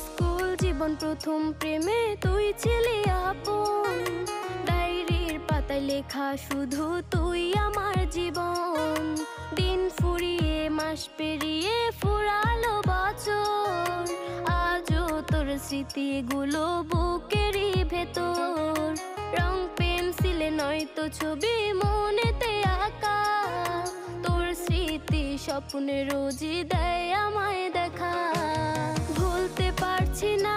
School জীবন প্রথম প্রেমে তুই ছিলি আপন, ডায়েরির পাতায় লেখা শুধু তুই আমার জীবন। দিন ফুরিয়ে মাস পেরিয়ে ফুরালো বছর, আজও তোর স্মৃতিগুলো বুকেরই ভেতর। রং পেন্সিলে নয়তো ছবি মনেতে আঁকা, তোর স্মৃতি স্বপ্নে রোজই দেয় আমায় দেখা। ভুলতে পারছি না